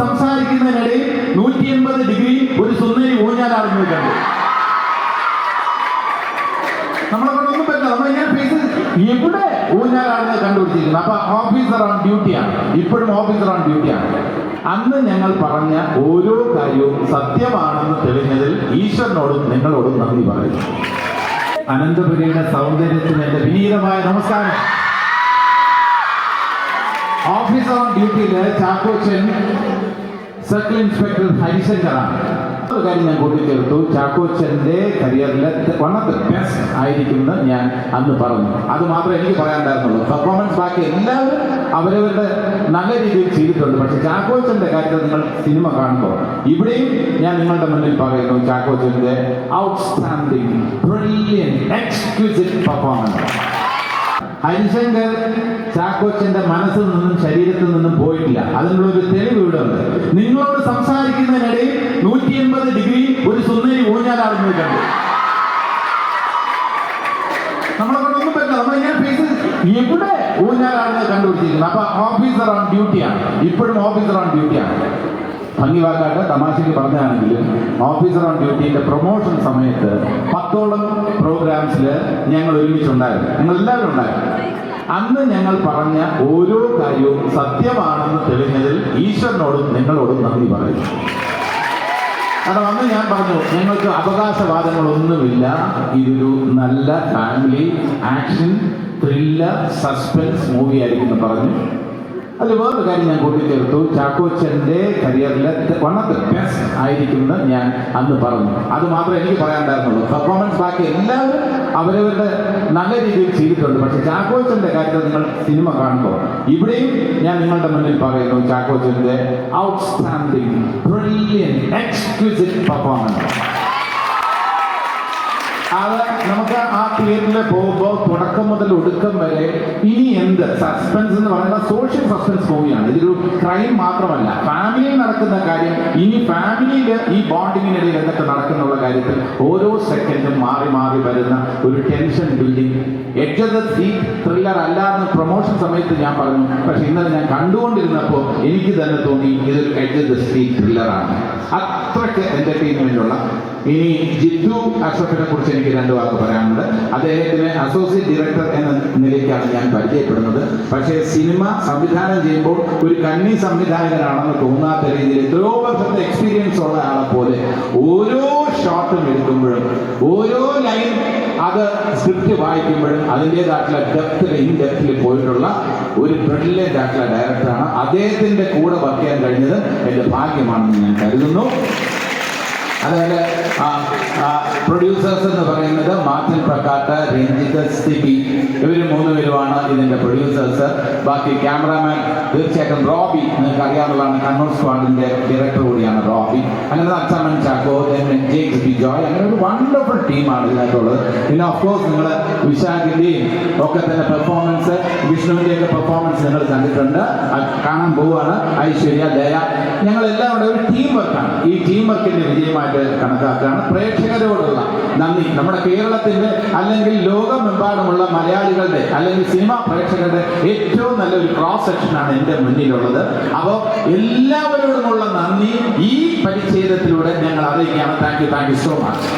സംസാരിക്കുന്നതിനിടയിൽ 180 degree ഒരു സുന്ദരി ഊഞ്ഞാലാടുന്നത് കണ്ടു. നമ്മളെ കൊണ്ടൊന്നും പറ്റില്ല. നമ്മളിങ്ങനെ ഫേസ് എവിടെ ഊഞ്ഞാലാടുന്നത് കണ്ടുപിടിച്ചിരിക്കുന്നത്. അപ്പൊ ഓഫീസർ ഓൺ ഡ്യൂട്ടിയാണ്, ഇപ്പോഴും ഓഫീസർ ഓൺ ഡ്യൂട്ടിയാണ്. അന്ന് ഞങ്ങൾ പറഞ്ഞ ഓരോ കാര്യവും സത്യമാണെന്ന് തെളിഞ്ഞതിൽ ഈശ്വരനോടും നിങ്ങളോടും നന്ദി പറയുന്നു. അനന്തപുരിയുടെ സൗന്ദര്യത്തിന് എന്റെ വിനീതമായ നമസ്കാരം. ഓഫീസർ ഓൺ ഡ്യൂട്ടിയില് ചാക്കോച്ചൻ സർക്കിൾ ഇൻസ്പെക്ടർ ഹരിശങ്കറാണ്. ഒരു കാര്യം ഞാൻ കൂട്ടിച്ചേർത്തു, ചാക്കോച്ചന്റെ കരിയറിലെ വൺ ഓഫ് ദ ബെസ്റ്റ് ആയിരിക്കുമെന്ന് ഞാൻ അന്ന് പറഞ്ഞു. അത് മാത്രമേ എനിക്ക് പറയാനുണ്ടായിരുന്നുള്ളൂ. പെർഫോമൻസ് ബാക്കി എല്ലാവരും അവരവരുടെ നല്ല രീതിയിൽ ചെയ്തിട്ടുണ്ട്. പക്ഷെ ചാക്കോച്ചന്റെ കാര്യത്തിൽ നിങ്ങൾ സിനിമ കാണുമ്പോൾ ഇവിടെയും ഞാൻ നിങ്ങളുടെ മുന്നിൽ പറയുന്നു, ചാക്കോച്ചന്റെ outstanding brilliant exquisite performance. Harishankar ചാക്കോച്ചന്റെ മനസ്സിൽ നിന്നും ശരീരത്തിൽ നിന്നും പോയിട്ടില്ല. അതിനുള്ളൊരു തെളിവ് ഇവിടെ ഉണ്ട്. നിങ്ങളോട് സംസാരിക്കുന്നതിനിടയിൽ 180 ഡിഗ്രി ഒരു സുന്ദരി ഊഞ്ഞാലാടുന്നത് കണ്ടു. നമ്മളെ കൊണ്ടൊന്നും പറ്റില്ല. നമ്മളിങ്ങനെ ഫേസ് എവിടെ ഊഞ്ഞാലാടുന്നത് കണ്ടുപിടിച്ചിരിക്കുന്നത്. അപ്പൊ ഓഫീസർ ഓൺ ഡ്യൂട്ടിയാണ്, ഇപ്പോഴും ഓഫീസർ ഓൺ ഡ്യൂട്ടിയാണ്. ഭംഗി വാക്കാട്ട് തമാശയ്ക്ക് പറഞ്ഞാണെങ്കിലും ഓഫീസർ ഓൺ ഡ്യൂട്ടിന്റെ പ്രൊമോഷൻ സമയത്ത് 10ഓളം പ്രോഗ്രാംസിൽ ഞങ്ങൾ ഒരുമിച്ചുണ്ടായിരുന്നു. ഞങ്ങൾ എല്ലാവരും ഉണ്ടായിരുന്നു. അന്ന് ഞങ്ങൾ പറഞ്ഞ ഓരോ കാര്യവും സത്യമാണെന്ന് തെളിഞ്ഞതിൽ ഈശ്വരനോടും നിങ്ങളോടും നന്ദി പറയുന്നു. കാരണം അന്ന് ഞാൻ പറഞ്ഞു, ഞങ്ങൾക്ക് അവകാശവാദങ്ങളൊന്നുമില്ല, ഇതൊരു നല്ല family action thriller suspense movie ആയിരിക്കും എന്ന് പറഞ്ഞു. അതിൽ വേറൊരു കാര്യം ഞാൻ കൂട്ടിച്ചേർത്തു, ചാക്കോച്ചന്റെ കരിയറിലെ വൺ ഓഫ് ദ ബെസ്റ്റ് ആയിരിക്കുമെന്ന് ഞാൻ അന്ന് പറഞ്ഞു. അത് മാത്രമേ എനിക്ക് പറയാനുണ്ടായിരുന്നുള്ളൂ. പെർഫോമൻസ് ബാക്കി എല്ലാവരും അവരവരുടെ നല്ല രീതിയിൽ ചെയ്തിട്ടുണ്ട്. പക്ഷെ ചാക്കോച്ചന്റെ കാര്യത്തിൽ നിങ്ങൾ സിനിമ കാണുമ്പോൾ ഇവിടെയും ഞാൻ നിങ്ങളുടെ മുന്നിൽ പറയുന്നു, ചാക്കോച്ചന്റെ ഔട്ട്സ്റ്റാൻഡിംഗ് ബ്രില്യന്റ് എക്സ്ക്യൂസിറ്റ് പെർഫോമൻസ്. അത് നമുക്ക് ആ തിയേറ്ററിൽ പോകുമ്പോൾ തുടക്കം മുതൽ ഒടുക്കം വരെ ഇനി എന്ത് സസ്പെൻസ് എന്ന് പറയുന്നത് സോഷ്യൽ സസ്പെൻസ് മൂവിയാണ്. ഇതൊരു ക്രൈം മാത്രമല്ല, ഫാമിലിയിൽ നടക്കുന്ന കാര്യം, ഇനി ഫാമിലിയിൽ ഈ ബോണ്ടിങ്ങിനിടയിൽ എന്തൊക്കെ നടക്കുന്നുള്ള കാര്യത്തിൽ ഓരോ സെക്കൻഡും മാറി മാറി വരുന്ന ഒരു tension building edge of the seat thriller അല്ലാന്ന് പ്രൊമോഷൻ സമയത്ത് ഞാൻ പറഞ്ഞു. പക്ഷെ ഇന്നലെ ഞാൻ കണ്ടുകൊണ്ടിരുന്നപ്പോൾ എനിക്ക് തന്നെ തോന്നി ഇതൊരു എഡ്ജ് ഓഫ് ദ സീറ്റ് ത്രില്ലറാണ്. അത്രയ്ക്ക് എന്റർടൈൻമെന്റ് ഉള്ള. ഇനി ജിത്തു അഷ്റഫിനെ കുറിച്ച് എനിക്ക് 2 വാക്ക് പറയാനുണ്ട്. അദ്ദേഹത്തിന് അസോസിയേറ്റ് ഡയറക്ടർ എന്ന നിലയ്ക്കാണ് ഞാൻ പരിചയപ്പെടുന്നത്. പക്ഷേ സിനിമ സംവിധാനം ചെയ്യുമ്പോൾ ഒരു കന്നി സംവിധായകനാണെന്ന് തോന്നാത്ത രീതിയിൽ എത്രയോ വർഷത്തെ എക്സ്പീരിയൻസ് ഉള്ള ആളെ പോലെ ഓരോ ഷോട്ടും എടുക്കുമ്പോഴും ഓരോ ലൈൻ അത് സ്ക്രിപ്റ്റ് വായിക്കുമ്പോഴും അതിൻ്റെതായിട്ടുള്ള ഡെപ്തിൽ ഇൻഡെപ്തിൽ പോയിട്ടുള്ള ഒരു ബ്രില്യൻ്റ് ആയിട്ടുള്ള ഡയറക്ടറാണ്. അദ്ദേഹത്തിൻ്റെ കൂടെ വർക്ക് ചെയ്യാൻ കഴിഞ്ഞത് എൻ്റെ ഭാഗ്യമാണെന്ന് ഞാൻ കരുതുന്നു. അതുപോലെ പ്രൊഡ്യൂസേഴ്സ് എന്ന് പറയുന്നത് മാർട്ടിൻ പ്രക്കാട്ട്, രഞ്ജിത്ത്, സ്ഥിതി, ഇവർ 3 പേരുമാണ് ഇതിൻ്റെ പ്രൊഡ്യൂസേഴ്സ്. ബാക്കി ക്യാമറാമാൻ തീർച്ചയായിട്ടും റോബി, നിങ്ങൾക്ക് അറിയാവുന്നതാണ്, കണ്ണൂർ സ്ക്വാഡിൻ്റെ ഡയറക്ടർ കൂടിയാണ് റോബി. അങ്ങനെ അച്ഛമ്മൻ ചാക്കോ, ജെയ്ക്സ് ബി ജോയ്, അങ്ങനെ ഒരു വണ്ടർഫുൾ ടീമാണ് ഇതിനകത്തുള്ളത്. പിന്നെ ഓഫ്കോഴ്സ് നിങ്ങൾ വിശാഖിൻ്റെയും ഒക്കെ തന്നെ പെർഫോമൻസ്, വിഷ്ണുവിൻ്റെയൊക്കെ പെർഫോമൻസ് നിങ്ങൾ കണ്ടിട്ടുണ്ട്, കാണാൻ പോവുകയാണ്. ഐശ്വര്യ, ദയ, ഞങ്ങളെല്ലാം കൂടെ ഒരു ടീം വർക്കാണ്. ഈ ടീം വർക്കിൻ്റെ വിജയമായിട്ട് കണക്കാക്കുകയാണ്. പ്രേക്ഷകരോടുള്ള നന്ദി, നമ്മുടെ കേരളത്തിന്റെ അല്ലെങ്കിൽ ലോകമെമ്പാടുമുള്ള മലയാളികളുടെ അല്ലെങ്കിൽ സിനിമാ പ്രേക്ഷകരുടെ ഏറ്റവും നല്ലൊരു ക്രോസ് സെക്ഷനാണ് എൻ്റെ മുന്നിലുള്ളത്. അപ്പോൾ എല്ലാവരോടുമുള്ള നന്ദി ഈ പരിച്ഛേദത്തിലൂടെ ഞങ്ങൾ അറിയിക്കുകയാണ്. Thank you so much.